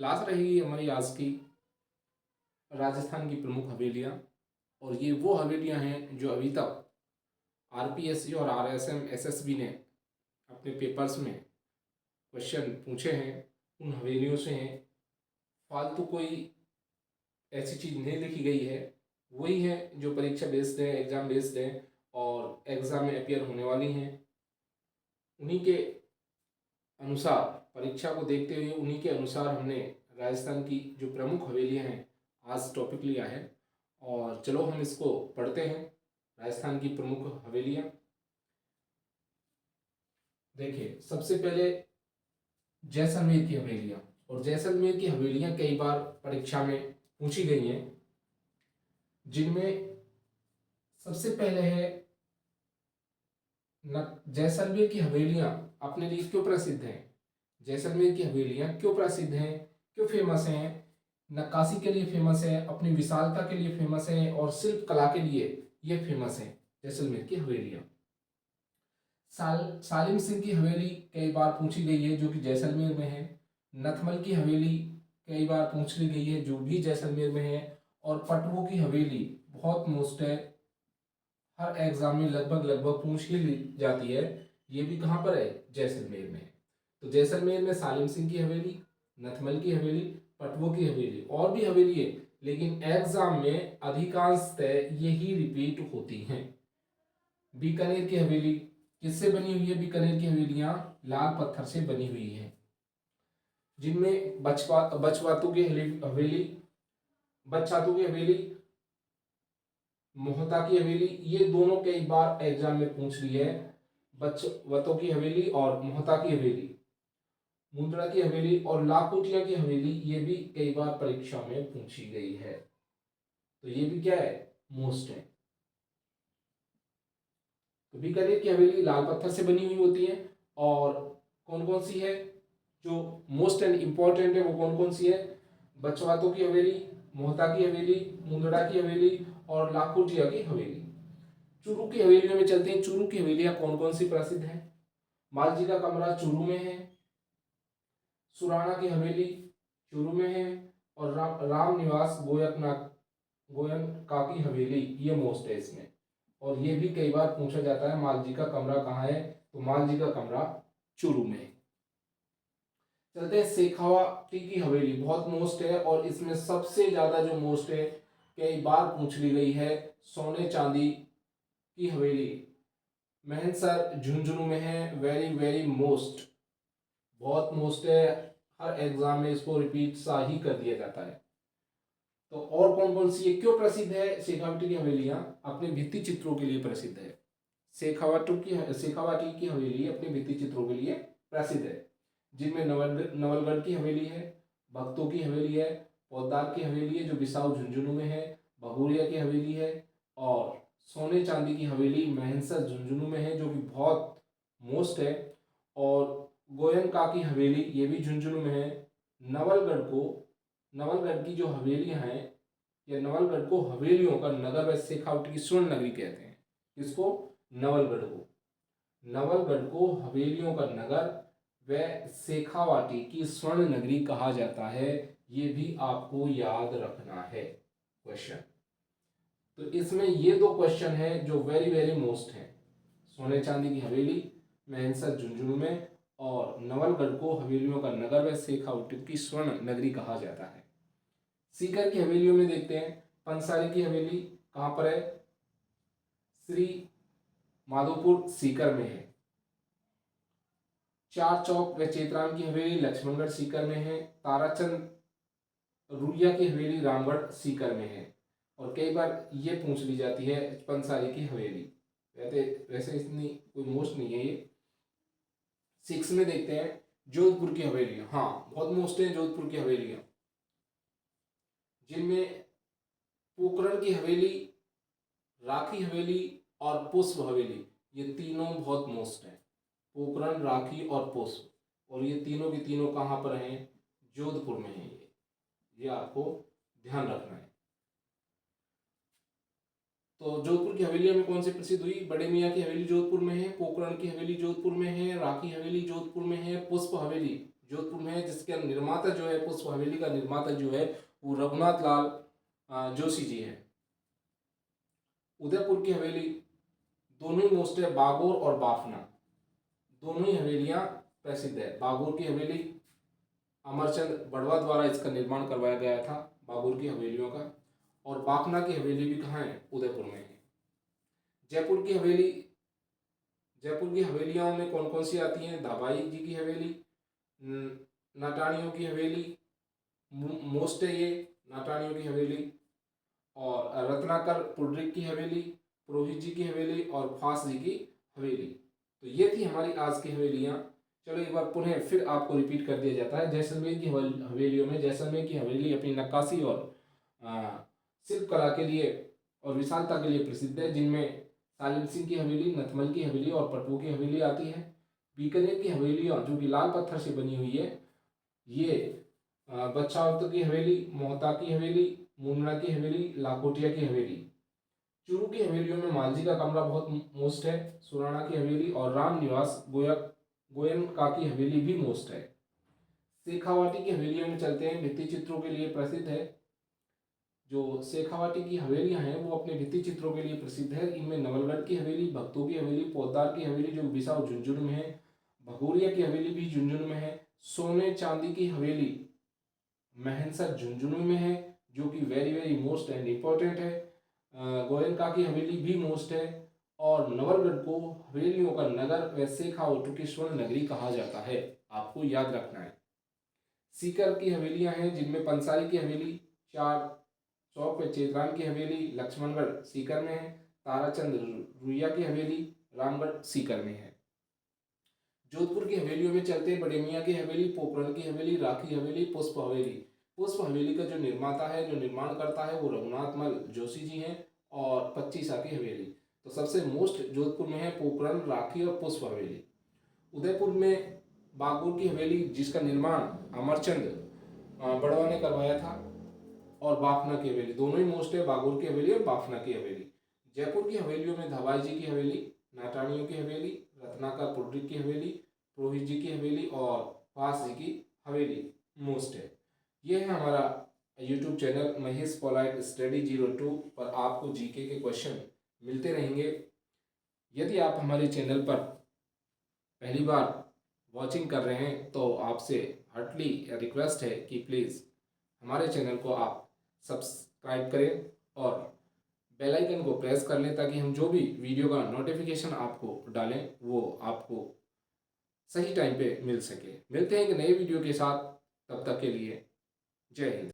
Class रहेगी हमारी आज की राजस्थान की प्रमुख हवेलियाँ। और ये वो हवेलियाँ हैं जो अभी तक आरपीएससी और आरएसएम एसएसबी ने अपने पेपर्स में क्वेश्चन पूछे हैं, उन हवेलियों से हैं। फालतू कोई ऐसी चीज़ नहीं लिखी गई है, वही है जो परीक्षा बेस्ड है, एग्ज़ाम बेस्ड है और एग्ज़ाम में अपियर होने वाली हैं। उन्हीं के अनुसार, परीक्षा को देखते हुए उन्हीं के अनुसार हमने राजस्थान की जो प्रमुख हवेलियाँ हैं आज टॉपिक लिया है। और चलो हम इसको पढ़ते हैं। राजस्थान की प्रमुख हवेलियाँ देखिए, सबसे पहले जैसलमेर की हवेलियाँ। और जैसलमेर की हवेलियाँ कई बार परीक्षा में पूछी गई हैं, जिनमें सबसे पहले है जैसलमेर की हवेलियाँ अपने लिए क्यों प्रसिद्ध हैं। जैसलमेर की हवेलियाँ क्यों प्रसिद्ध हैं, क्यों फेमस हैं। नक्काशी के लिए फेमस है, अपनी विशालता के लिए फेमस है और शिल्प कला के लिए ये फेमस है जैसलमेर की हवेलियाँ। सालिम सिंह की हवेली कई बार पूछी गई है, जो कि जैसलमेर में है। नथमल की हवेली कई बार पूछ ली गई है, जो भी जैसलमेर में है। और पटवों की हवेली बहुत मोस्ट है, हर एग्जाम में लगभग लगभग पूछ ही ली जाती है। ये भी कहाँ पर है, जैसलमेर में। तो जैसलमेर में सालिम सिंह की हवेली, नथमल की हवेली, पटवों की हवेली और भी हवेली है, लेकिन एग्जाम में अधिकांशतः यही रिपीट होती हैं। बीकानेर की हवेली किससे बनी हुई है। बीकानेर की हवेलियां लाल पत्थर से बनी हुई है, जिनमें बछवातू की हवेली, बछातू की हवेली, मोहता की हवेली, ये दोनों कई बार एग्जाम में पूछ ली है। बछवतों की हवेली और मोहता की हवेली, मुंद्रा की हवेली और लाखोटिया की हवेली, ये भी कई बार परीक्षा में पूछी गई है। तो ये भी क्या है, मोस्ट है। तो बीकानेर की हवेली लाल पत्थर से बनी हुई होती है। और कौन कौन सी है जो मोस्ट एंड इंपॉर्टेंट है, वो कौन कौन सी है। बछवातों की हवेली, मोहता की हवेली, मुंदड़ा की हवेली और लाखोटिया की हवेली। चूरू की हवेलियों में चलते हैं। चूरू की हवेलियां कौन कौन सी प्रसिद्ध है। मालजी का कमरा चूरू में है, सुराणा की हवेली चूरू में है और राम निवास गोयन का की हवेली, ये मोस्ट है इसमें। और ये भी कई बार पूछा जाता है, मालजी का कमरा कहाँ है, तो मालजी का कमरा चूरू में है। चलते हैं शेखावाटी की हवेली, बहुत मोस्ट है और इसमें सबसे ज्यादा जो मोस्ट है, कई बार पूछ ली गई है, सोने चांदी की हवेली महनसर झुंझुनू में है। वेरी वेरी मोस्ट, बहुत मोस्ट है, हर एग्जाम में इसको रिपीट सा ही कर दिया जाता है। तो और कौन कौन सी है, क्यों प्रसिद्ध है शेखावाटी की हवेलियां, अपने भित्ति चित्रों के लिए प्रसिद्ध है। शेखावाटी की हवेली अपने भित्ति चित्रों के लिए प्रसिद्ध है, जिनमें नवलगढ़ की हवेली है, भक्तों की हवेली है, पौदार की हवेली है जो बिसाऊ झुंझुनू में है, भगोरिया की हवेली है और सोने चांदी की हवेली महनसर झुंझुनू में है, जो कि बहुत मोस्ट है। और गोयनका की हवेली, ये भी झुंझुनू में है। नवलगढ़ की जो हवेलियां हैं, या नवलगढ़ को हवेलियों का नगर व शेखावटी की स्वर्ण नगरी कहते हैं। इसको नवलगढ़ को हवेलियों का नगर व शेखावाटी की स्वर्ण नगरी कहा जाता है। ये भी आपको याद रखना है क्वेश्चन। तो इसमें ये दो क्वेश्चन है जो वेरी वेरी मोस्ट है। सोने चांदी की हवेली महनसर झुंझुनू में और नवलगढ़ को हवेलियों का नगर व शेखावटी की स्वर्ण नगरी कहा जाता है। सीकर की हवेलियों में देखते हैं। पंसारी की हवेली कहां पर है, श्री माधोपुर सीकर में है। चार चौक व चेतराम की हवेली लक्ष्मणगढ़ सीकर में है। ताराचंद रुलिया की हवेली रामगढ़ सीकर में है। और कई बार ये पूछ ली जाती है पंसारी की हवेली, वैसे इतनी कोई मोस्ट नहीं है ये। 6 में देखते हैं जोधपुर की हवेलियां, हाँ बहुत मोस्ट है जोधपुर की हवेलियां, जिनमें पोकरण की हवेली, राखी हवेली और पुष्प हवेली, ये तीनों बहुत मोस्ट हैं। पोकरण, राखी और पुष्प, और ये तीनों की तीनों कहाँ पर हैं, जोधपुर में हैं। ये आपको ध्यान रखना है। तो जोधपुर की हवेलियों में कौन सी प्रसिद्ध हुई, बड़े मियाँ की हवेली जोधपुर में है, पोकरण की हवेली जोधपुर में है, राखी हवेली जोधपुर में है, पुष्प हवेली जोधपुर में है, जिसके निर्माता जो है पुष्प हवेली का निर्माता जो है वो रघुनाथ लाल जोशी जी है। उदयपुर की हवेली दोनों ही मोस्ट है, बागोर और बाफना, दोनों ही हवेलियां प्रसिद्ध है। बागोर की हवेली अमरचंद बड़वा द्वारा इसका निर्माण करवाया गया था, बागोर की हवेलियों का। और बाफना की हवेली भी कहाँ है? उदयपुर में है। जयपुर की हवेली, जयपुर की हवेलियों में कौन कौन सी आती हैं? धाबाई जी की हवेली, नाटाणियों की हवेली, मोस्ट है ये नाटाणियों की हवेली, और रत्नाकर पुंडरीक की हवेली, पुरोहित जी की हवेली और फास जी की हवेली। तो ये थी हमारी आज की हवेलियाँ। चलो एक बार पुनः फिर आपको रिपीट कर दिया जाता है। जैसलमेर की हवेलियों में, जैसलमेर की हवेली अपनी नक्काशी और शिल्प कला के लिए और विशालता के लिए प्रसिद्ध है, जिनमें सालिम सिंह की हवेली, नथमल की हवेली और पटवू की हवेली आती है। बीकानेर की हवेलियाँ जो कि लाल पत्थर से बनी हुई है, ये बच्छावत की हवेली, मोहता की हवेली, मुंद्रा की हवेली, लाखोटिया की हवेली। चूरू की हवेलियों में मालजी का कमरा बहुत मोस्ट है, सुराणा की हवेली और राम निवास गोयनका की हवेली भी मोस्ट है। शेखावाटी की हवेलियों में चलते हैं, भित्ति चित्रों के लिए प्रसिद्ध है। जो शेखावाटी की हवेलियां हैं वो अपने भित्ति चित्रों के लिए प्रसिद्ध है। इनमें नवलगढ़ की हवेली, भक्तों की हवेली, पोद्दार की हवेली जो बिसाऊ झुंझुनू में है, भगोरिया की हवेली भी झुंझुनू में है, सोने चांदी की हवेली महनसर झुंझुनू में है जो कि very very most and important है। गोयनका की हवेली भी मोस्ट है, और नवलगढ़ को हवेलियों का नगर व शेखावटी की स्वर्ण नगरी कहा जाता है, आपको याद रखना है। सीकर की हवेलियां हैं जिनमें पंसारी की हवेली, चार चौक पे चेतरान की हवेली लक्ष्मणगढ़ सीकर में है, ताराचंद रुइया की हवेली रामगढ़ सीकर में है। जोधपुर की हवेलियों में चलते हैं, बड़े मियाँ की हवेली, पोखरण की हवेली, राखी हवेली, पुष्प हवेली। पुष्प हवेली का जो निर्माता है, जो निर्माण करता है, वो रघुनाथ मल जोशी जी हैं, और 25 की हवेली। तो सबसे मोस्ट जोधपुर में है पोखरण, राखी और पुष्प हवेली। उदयपुर में बागुर की हवेली जिसका निर्माण अमरचंद बड़वा ने करवाया था, और बाफना की हवेली, दोनों ही मोस्ट है, बागुर की हवेली और बाफना की हवेली। जयपुर की हवेलियों में धवाई जी की हवेली, नाटाणियों की हवेली, रत्नाकर पुंडरीक की हवेली, पुरोहित जी की हवेली और फास जी की हवेली मोस्ट है। ये है हमारा YouTube channel Mahesh polite study 02 पर आपको जीके के क्वेश्चन मिलते रहेंगे। यदि आप हमारे चैनल पर पहली बार वॉचिंग कर रहे हैं तो आपसे हार्टली रिक्वेस्ट है कि प्लीज़ हमारे चैनल को आप सब्सक्राइब करें और बेल आइकन को प्रेस कर लें, ताकि हम जो भी वीडियो का नोटिफिकेशन आपको डालें वो आपको सही टाइम पे मिल सके। मिलते हैं एक नए वीडियो के साथ, तब तक के लिए जय हिंद।